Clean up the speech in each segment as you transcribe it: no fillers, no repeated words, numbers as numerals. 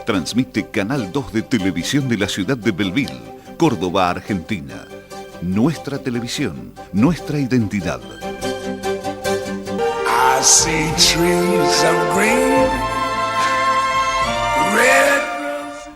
Transmite Canal 2 de Televisión de la ciudad de Belleville, Córdoba, Argentina. Nuestra televisión, nuestra identidad. I see trees of green, red roses.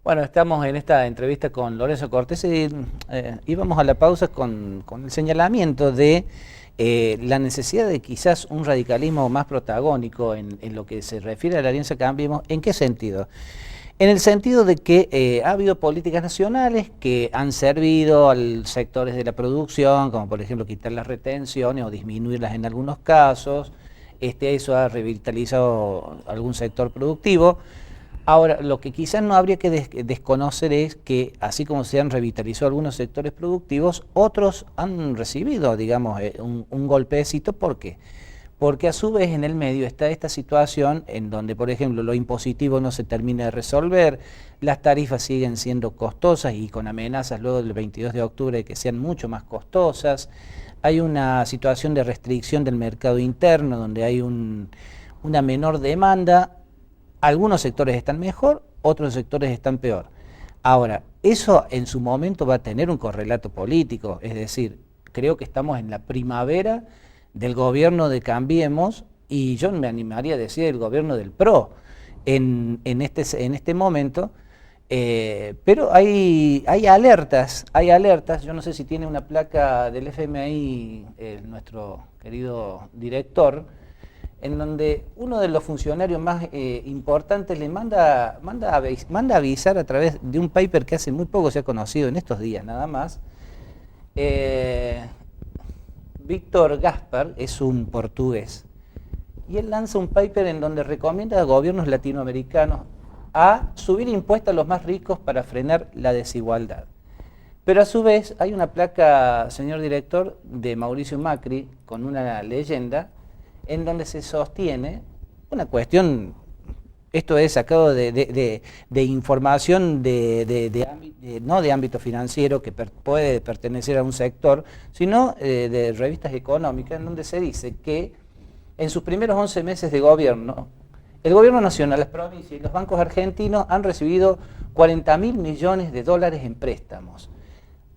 Bueno, estamos en esta entrevista con Lorenzo Cortés y íbamos a la pausa con el señalamiento de la necesidad de quizás un radicalismo más protagónico en lo que se refiere a la Alianza Cambiemos. ¿En qué sentido? En el sentido de que ha habido políticas nacionales que han servido a sectores de la producción, como por ejemplo quitar las retenciones o disminuirlas en algunos casos. Eso ha revitalizado algún sector productivo. Ahora, lo que quizás no habría que desconocer es que, así como se han revitalizado algunos sectores productivos, otros han recibido, digamos, un golpecito. ¿Por qué? Porque a su vez en el medio está esta situación en donde, por ejemplo, lo impositivo no se termina de resolver, las tarifas siguen siendo costosas y con amenazas luego del 22 de octubre de que sean mucho más costosas. Hay una situación de restricción del mercado interno donde hay una menor demanda. Algunos sectores están mejor, otros sectores están peor. Ahora, eso en su momento va a tener un correlato político, es decir, creo que estamos en la primavera del gobierno de Cambiemos, y yo me animaría a decir el gobierno del PRO en este momento, pero hay alertas, yo no sé si tiene una placa del FMI nuestro querido director, en donde uno de los funcionarios más importantes le manda a avisar a través de un paper que hace muy poco se ha conocido, en estos días nada más. Víctor Gaspar es un portugués y él lanza un paper en donde recomienda a gobiernos latinoamericanos a subir impuestos a los más ricos para frenar la desigualdad. Pero a su vez hay una placa, señor director, de Mauricio Macri con una leyenda en donde se sostiene una cuestión, esto es sacado de información no de ámbito financiero que puede pertenecer a un sector, sino de revistas económicas, en donde se dice que en sus primeros 11 meses de gobierno, el gobierno nacional, las provincias y los bancos argentinos han recibido 40.000 millones de dólares en préstamos,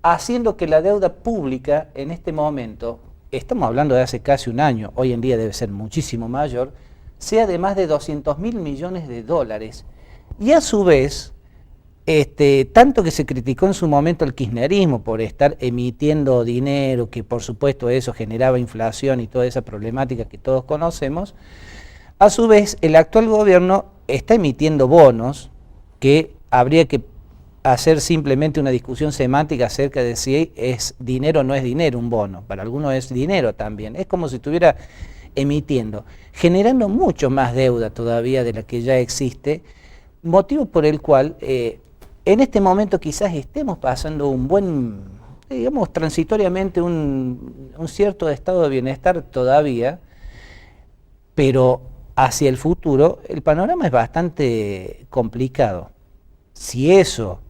haciendo que la deuda pública en este momento, estamos hablando de hace casi un año, hoy en día debe ser muchísimo mayor, sea de más de 200.000 millones de dólares. Y a su vez, tanto que se criticó en su momento el kirchnerismo por estar emitiendo dinero, que por supuesto eso generaba inflación y toda esa problemática que todos conocemos, a su vez el actual gobierno está emitiendo bonos que habría que hacer simplemente una discusión semántica acerca de si es dinero o no es dinero un bono. Para algunos es dinero también. Es como si estuviera emitiendo, generando mucho más deuda todavía de la que ya existe, motivo por el cual en este momento quizás estemos pasando un buen, digamos transitoriamente, un cierto estado de bienestar todavía, pero hacia el futuro el panorama es bastante complicado. Si eso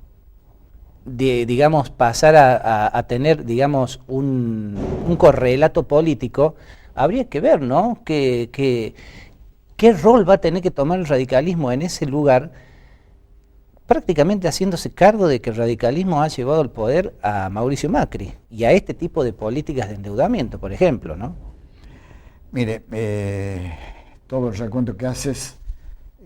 digamos, pasar a tener, digamos, un correlato político, habría que ver, ¿no? ¿Qué rol va a tener que tomar el radicalismo en ese lugar, prácticamente haciéndose cargo de que el radicalismo ha llevado al poder a Mauricio Macri y a este tipo de políticas de endeudamiento, por ejemplo, ¿no? Mire, todo el recuento que haces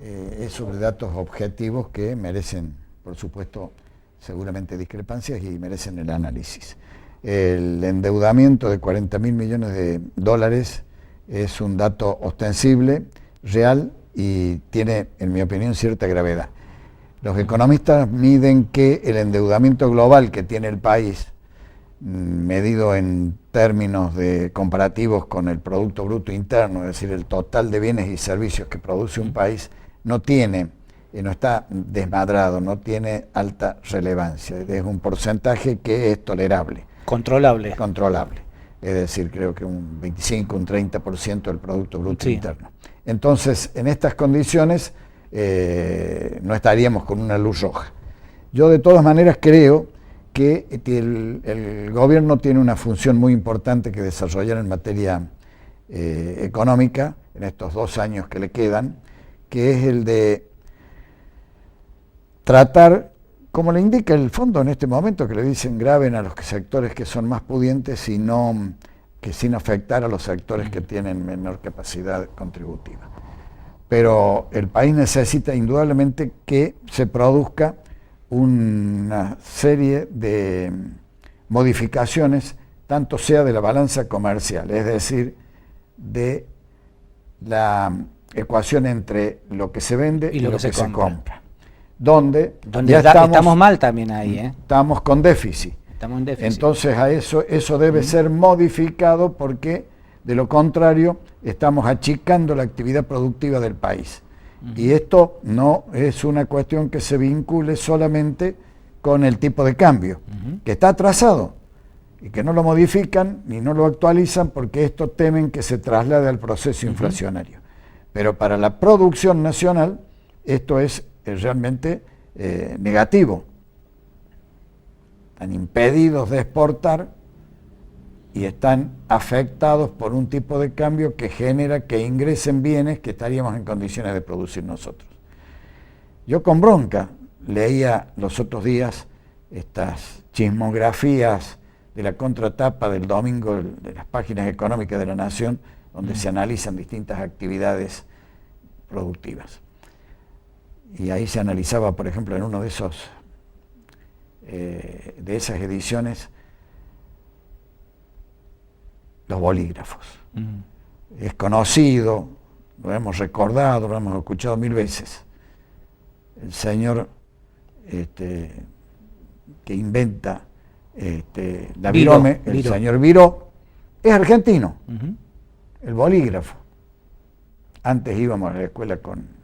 es sobre datos objetivos que merecen, por supuesto, seguramente discrepancias y merecen el análisis. El endeudamiento de 40.000 millones de dólares es un dato ostensible, real y tiene, en mi opinión, cierta gravedad. Los economistas miden que el endeudamiento global que tiene el país, medido en términos de comparativos con el Producto Bruto Interno, es decir, el total de bienes y servicios que produce un país, no está desmadrado, no tiene alta relevancia. Es un porcentaje que es tolerable. Controlable. Es decir, creo que un 25, un 30% del Producto Bruto Interno. Entonces, en estas condiciones, no estaríamos con una luz roja. Yo de todas maneras creo que el gobierno tiene una función muy importante que desarrollar en materia económica en estos 2 años que le quedan, que es el de tratar, como le indica el fondo en este momento, que le dicen graben a los sectores que son más pudientes y no que sin afectar a los sectores que tienen menor capacidad contributiva. Pero el país necesita indudablemente que se produzca una serie de modificaciones, tanto sea de la balanza comercial, es decir, de la ecuación entre lo que se vende y lo que se compra. Donde ya estamos mal también ahí, estamos con déficit. Estamos en déficit. Entonces a eso debe ser modificado, porque de lo contrario estamos achicando la actividad productiva del país. Y esto no es una cuestión que se vincule solamente con el tipo de cambio, que está atrasado y que no lo modifican ni no lo actualizan porque esto temen que se traslade al proceso inflacionario. Pero para la producción nacional esto es realmente negativo. Están impedidos de exportar y están afectados por un tipo de cambio que genera que ingresen bienes que estaríamos en condiciones de producir nosotros. Yo con bronca leía los otros días estas chismografías de la contratapa del domingo de las páginas económicas de La Nación, donde se analizan distintas actividades productivas. Y ahí se analizaba, por ejemplo, en uno de esas ediciones, los bolígrafos. Es conocido, lo hemos recordado, lo hemos escuchado 1000 veces. El señor que inventa la virome, el señor Viró, es argentino, el bolígrafo. Antes íbamos a la escuela con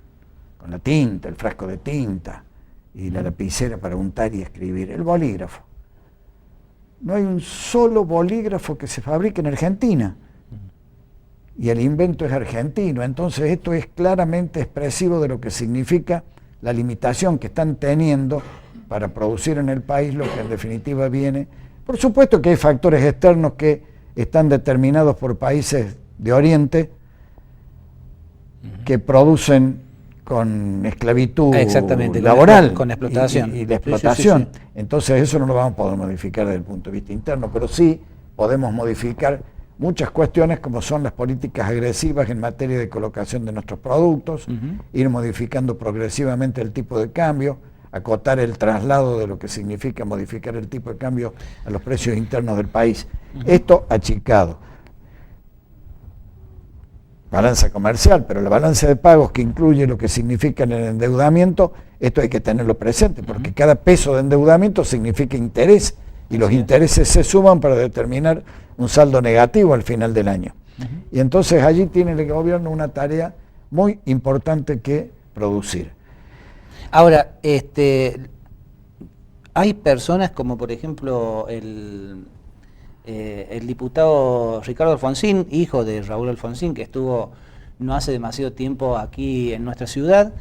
la tinta, el frasco de tinta y la lapicera para untar y escribir. El bolígrafo. No hay un solo bolígrafo que se fabrique en Argentina. Y el invento es argentino. Entonces esto es claramente expresivo de lo que significa la limitación que están teniendo para producir en el país lo que en definitiva viene. Por supuesto que hay factores externos que están determinados por países de Oriente que producen con esclavitud laboral, con explotación. Y la explotación. Sí. Entonces eso no lo vamos a poder modificar desde el punto de vista interno, pero sí podemos modificar muchas cuestiones como son las políticas agresivas en materia de colocación de nuestros productos, ir modificando progresivamente el tipo de cambio, acotar el traslado de lo que significa modificar el tipo de cambio a los precios internos del país. Esto achicado. Balanza comercial, pero la balanza de pagos que incluye lo que significa el endeudamiento, esto hay que tenerlo presente, porque cada peso de endeudamiento significa interés, y los intereses se suman para determinar un saldo negativo al final del año. Y entonces allí tiene el gobierno una tarea muy importante que producir. Ahora, hay personas como por ejemplo el diputado Ricardo Alfonsín, hijo de Raúl Alfonsín, que estuvo no hace demasiado tiempo aquí en nuestra ciudad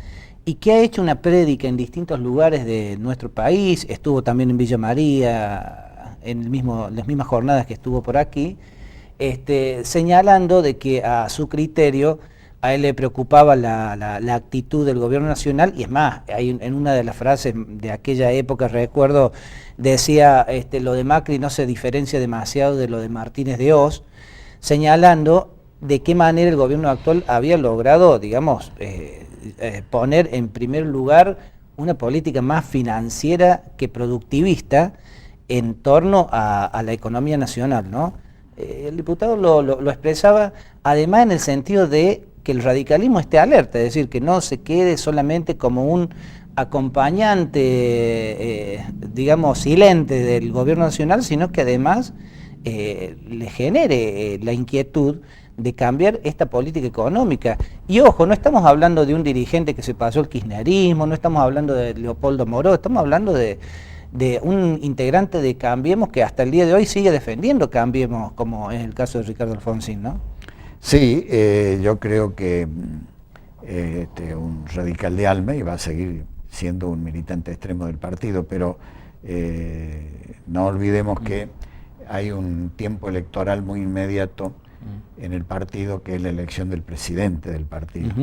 y que ha hecho una prédica en distintos lugares de nuestro país, estuvo también en Villa María en las mismas jornadas que estuvo por aquí, señalando de que a su criterio a él le preocupaba la actitud del gobierno nacional, y es más, en una de las frases de aquella época, recuerdo, decía, lo de Macri no se diferencia demasiado de lo de Martínez de Oz, señalando de qué manera el gobierno actual había logrado, digamos, poner en primer lugar una política más financiera que productivista en torno a la economía nacional, ¿no? El diputado lo expresaba, además en el sentido de que el radicalismo esté alerta, es decir, que no se quede solamente como un acompañante, digamos, silente del gobierno nacional, sino que además le genere la inquietud de cambiar esta política económica. Y ojo, no estamos hablando de un dirigente que se pasó el kirchnerismo, no estamos hablando de Leopoldo Moró, estamos hablando de un integrante de Cambiemos que hasta el día de hoy sigue defendiendo Cambiemos, como es el caso de Ricardo Alfonsín, ¿no? Sí, yo creo que un radical de alma y va a seguir siendo un militante extremo del partido, pero no olvidemos que hay un tiempo electoral muy inmediato en el partido, que es la elección del presidente del partido,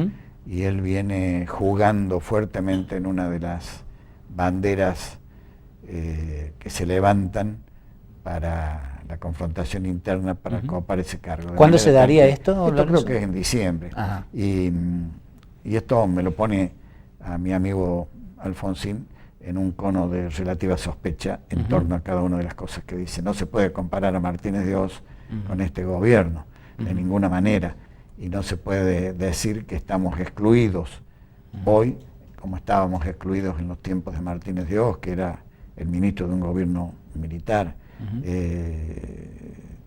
y él viene jugando fuertemente en una de las banderas que se levantan para la confrontación interna, para copar ese cargo. ¿Cuándo se daría esto? Esto creo que es en diciembre. Y esto me lo pone a mi amigo Alfonsín en un cono de relativa sospecha en torno a cada una de las cosas que dice. No se puede comparar a Martínez de Oz con este gobierno, de ninguna manera. Y no se puede decir que estamos excluidos hoy, como estábamos excluidos en los tiempos de Martínez de Oz, que era el ministro de un gobierno militar.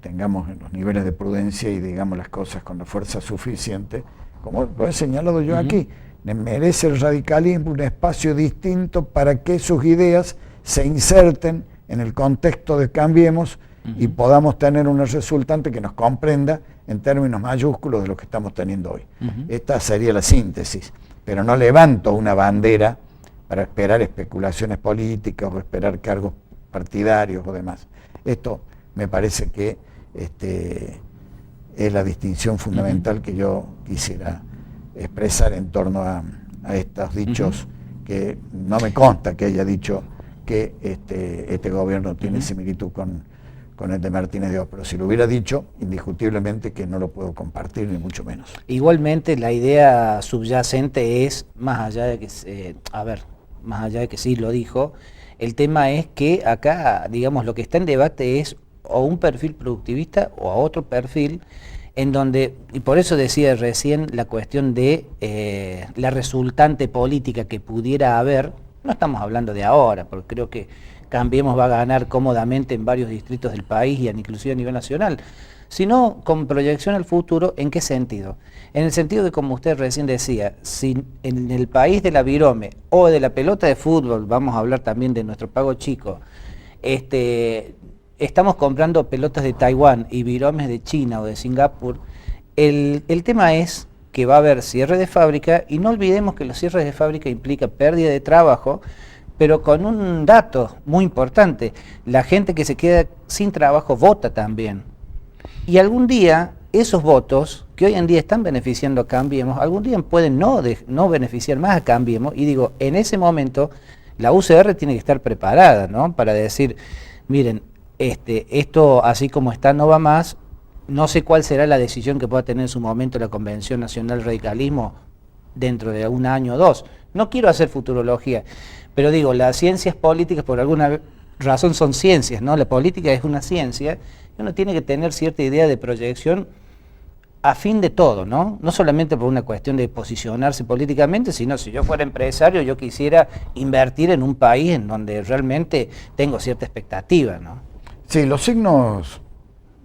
Tengamos los niveles de prudencia y digamos las cosas con la fuerza suficiente, como lo he señalado yo aquí. Merece el radicalismo un espacio distinto para que sus ideas se inserten en el contexto de Cambiemos y podamos tener una resultante que nos comprenda en términos mayúsculos de lo que estamos teniendo hoy. Esta sería la síntesis, pero no levanto una bandera para esperar especulaciones políticas o esperar cargos partidarios o demás. Esto me parece que es la distinción fundamental que yo quisiera expresar en torno a estos dichos que no me consta que haya dicho que este gobierno tiene similitud con el de Martínez de Oz, pero si lo hubiera dicho, indiscutiblemente que no lo puedo compartir, ni mucho menos. Igualmente la idea subyacente es, más allá de que, más allá de que sí lo dijo, el tema es que acá, digamos, lo que está en debate es o un perfil productivista o a otro perfil en donde, y por eso decía recién la cuestión de la resultante política que pudiera haber, no estamos hablando de ahora, porque creo que Cambiemos va a ganar cómodamente en varios distritos del país y inclusive a nivel nacional, sino con proyección al futuro. ¿En qué sentido? En el sentido de, como usted recién decía, si en el país de la virome o de la pelota de fútbol, vamos a hablar también de nuestro pago chico, estamos comprando pelotas de Taiwán y viromes de China o de Singapur, el tema es que va a haber cierre de fábrica, y no olvidemos que los cierres de fábrica implican pérdida de trabajo, pero con un dato muy importante: la gente que se queda sin trabajo vota también. Y algún día esos votos, que hoy en día están beneficiando a Cambiemos, algún día pueden no beneficiar más a Cambiemos, y digo, en ese momento la UCR tiene que estar preparada, ¿no?, para decir, miren, esto así como está no va más. No sé cuál será la decisión que pueda tener en su momento la Convención Nacional del Radicalismo dentro de un año o dos. No quiero hacer futurología, pero digo, las ciencias políticas por alguna razón son ciencias, ¿no? La política es una ciencia y uno tiene que tener cierta idea de proyección a fin de todo, ¿no? No solamente por una cuestión de posicionarse políticamente, sino si yo fuera empresario, yo quisiera invertir en un país en donde realmente tengo cierta expectativa, ¿no? Sí, los signos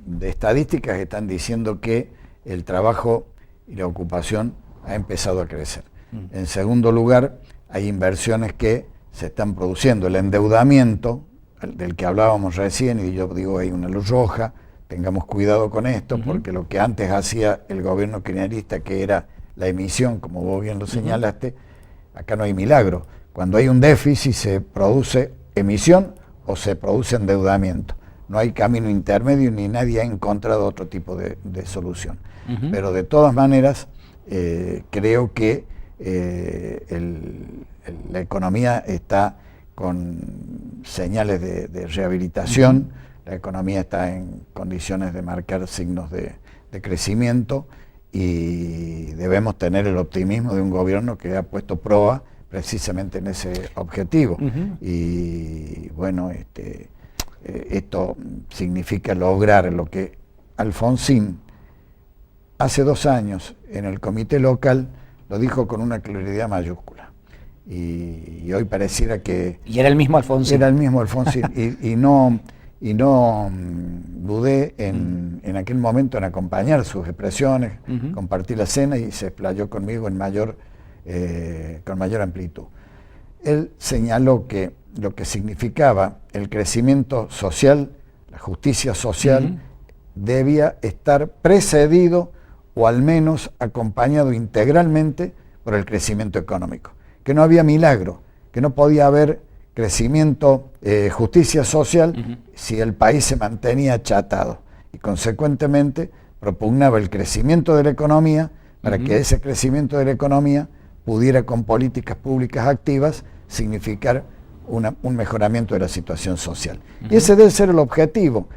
de estadísticas están diciendo que el trabajo y la ocupación ha empezado a crecer. En segundo lugar, hay inversiones que se están produciendo. El endeudamiento, del que hablábamos recién, y yo digo, hay una luz roja, tengamos cuidado con esto, porque lo que antes hacía el gobierno kirchnerista, que era la emisión, como vos bien lo señalaste, acá no hay milagro. Cuando hay un déficit se produce emisión o se produce endeudamiento. No hay camino intermedio ni nadie ha encontrado otro tipo de solución. Pero de todas maneras, creo que la economía está con señales de rehabilitación, la economía está en condiciones de marcar signos de crecimiento, y debemos tener el optimismo de un gobierno que ha puesto proa precisamente en ese objetivo. Y bueno, esto significa lograr lo que Alfonsín hace 2 años en el comité local lo dijo con una claridad mayúscula, y hoy pareciera que... Y era el mismo Alfonsín. Era el mismo Alfonsín, y no dudé en aquel momento en acompañar sus expresiones, compartir la cena, y se explayó conmigo con mayor amplitud. Él señaló que lo que significaba el crecimiento social, la justicia social, debía estar precedido o al menos acompañado integralmente por el crecimiento económico, que no había milagro, que no podía haber crecimiento, justicia social, si el país se mantenía achatado, y consecuentemente propugnaba el crecimiento de la economía para que ese crecimiento de la economía pudiera, con políticas públicas activas, significar un mejoramiento de la situación social. Y ese debe ser el objetivo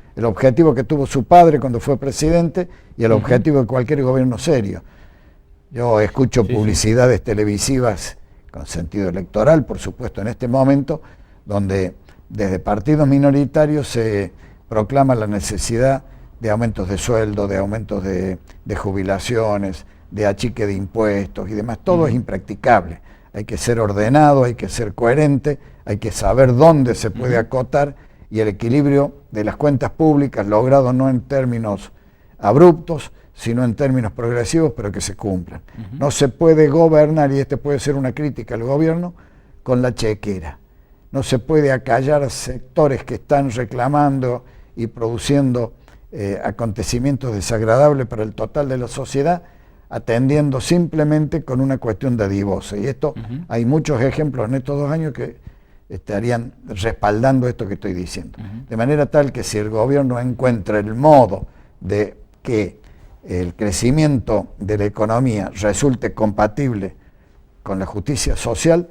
que tuvo su padre cuando fue presidente y el objetivo de cualquier gobierno serio. Yo escucho publicidades televisivas con sentido electoral, por supuesto, en este momento, donde desde partidos minoritarios se proclama la necesidad de aumentos de sueldo, de aumentos de jubilaciones, de achique de impuestos y demás. Todo es impracticable. Hay que ser ordenado, hay que ser coherente, hay que saber dónde se puede acotar, y el equilibrio de las cuentas públicas logrado no en términos abruptos, sino en términos progresivos, pero que se cumplan. No se puede gobernar, y este puede ser una crítica al gobierno, con la chequera. No se puede acallar a sectores que están reclamando y produciendo acontecimientos desagradables para el total de la sociedad, atendiendo simplemente con una cuestión de dadivosa. Y esto, hay muchos ejemplos en estos 2 años que estarían respaldando esto que estoy diciendo. De manera tal que si el gobierno encuentra el modo de que el crecimiento de la economía resulte compatible con la justicia social,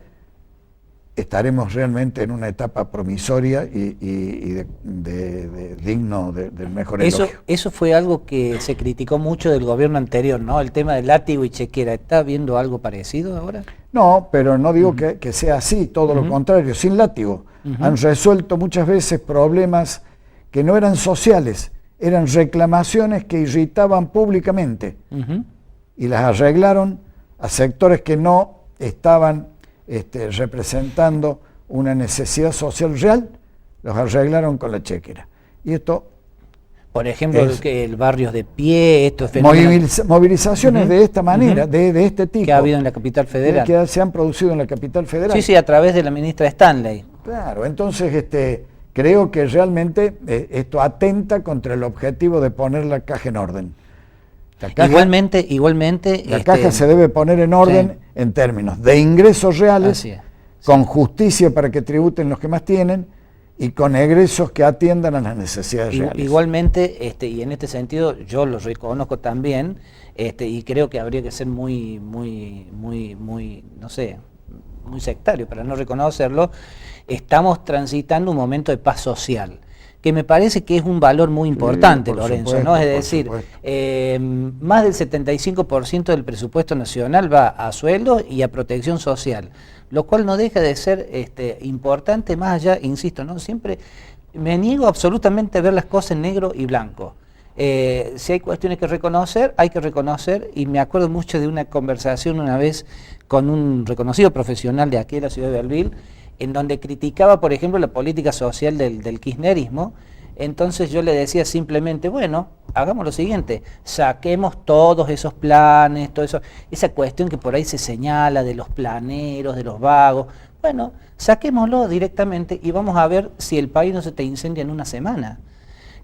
estaremos realmente en una etapa promisoria y digno del mejor elogio. Eso fue algo que se criticó mucho del gobierno anterior, ¿no? El tema del látigo y chequera. ¿Está viendo algo parecido ahora? No, pero no digo que sea así, todo lo contrario, sin látigo. Han resuelto muchas veces problemas que no eran sociales, eran reclamaciones que irritaban públicamente y las arreglaron a sectores que no estaban representando una necesidad social real, los arreglaron con la chequera. Y esto, por ejemplo, el barrio de pie, estos fenómenos, movilizaciones de esta manera, de este tipo, que ha habido en la capital federal, que se han producido en la capital federal. Sí, a través de la ministra Stanley. Claro, entonces creo que realmente esto atenta contra el objetivo de poner la caja en orden. Igualmente la caja se debe poner en orden en términos de ingresos reales, con justicia para que tributen los que más tienen y con egresos que atiendan a las necesidades reales. Igualmente, y en este sentido yo lo reconozco también, y creo que habría que ser muy, no sé, muy sectario para no reconocerlo. Estamos transitando un momento de paz social, que me parece que es un valor muy importante, Lorenzo, supuesto, ¿no? Es decir, más del 75% del presupuesto nacional va a sueldos y a protección social, lo cual no deja de ser importante, más allá, insisto, ¿no? Siempre me niego absolutamente a ver las cosas en negro y blanco. Si hay cuestiones que reconocer, hay que reconocer, y me acuerdo mucho de una conversación una vez con un reconocido profesional de aquí de la ciudad de Belleville, en donde criticaba, por ejemplo, la política social del kirchnerismo. Entonces yo le decía simplemente, bueno, hagamos lo siguiente, saquemos todos esos planes, todo eso, esa cuestión que por ahí se señala de los planeros, de los vagos, bueno, saquémoslo directamente y vamos a ver si el país no se te incendia en una semana.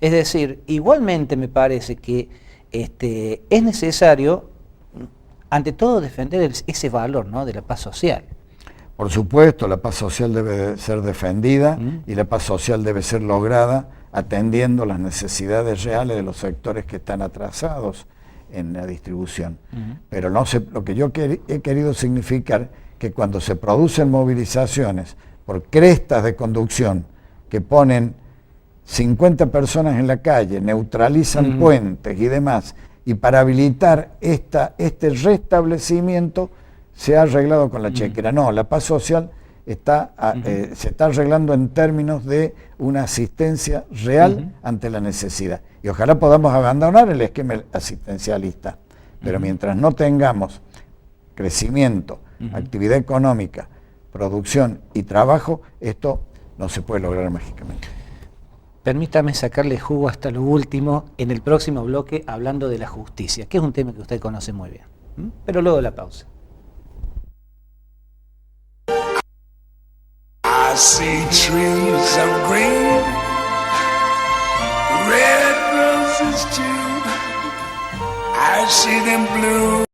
Es decir, igualmente me parece que es necesario, ante todo, defender ese valor, ¿no?, de la paz social. Por supuesto, la paz social debe ser defendida y la paz social debe ser lograda atendiendo las necesidades reales de los sectores que están atrasados en la distribución. Pero lo que yo he querido significar que cuando se producen movilizaciones por crestas de conducción que ponen 50 personas en la calle, neutralizan puentes y demás, y para habilitar este restablecimiento se ha arreglado con la chequera. No, la paz social se está arreglando en términos de una asistencia real ante la necesidad. Y ojalá podamos abandonar el esquema asistencialista. Pero mientras no tengamos crecimiento, actividad económica, producción y trabajo, esto no se puede lograr mágicamente. Permítame sacarle jugo hasta lo último en el próximo bloque, hablando de la justicia, que es un tema que usted conoce muy bien. Pero luego de la pausa. I see trees of green, red roses too. I see them blue.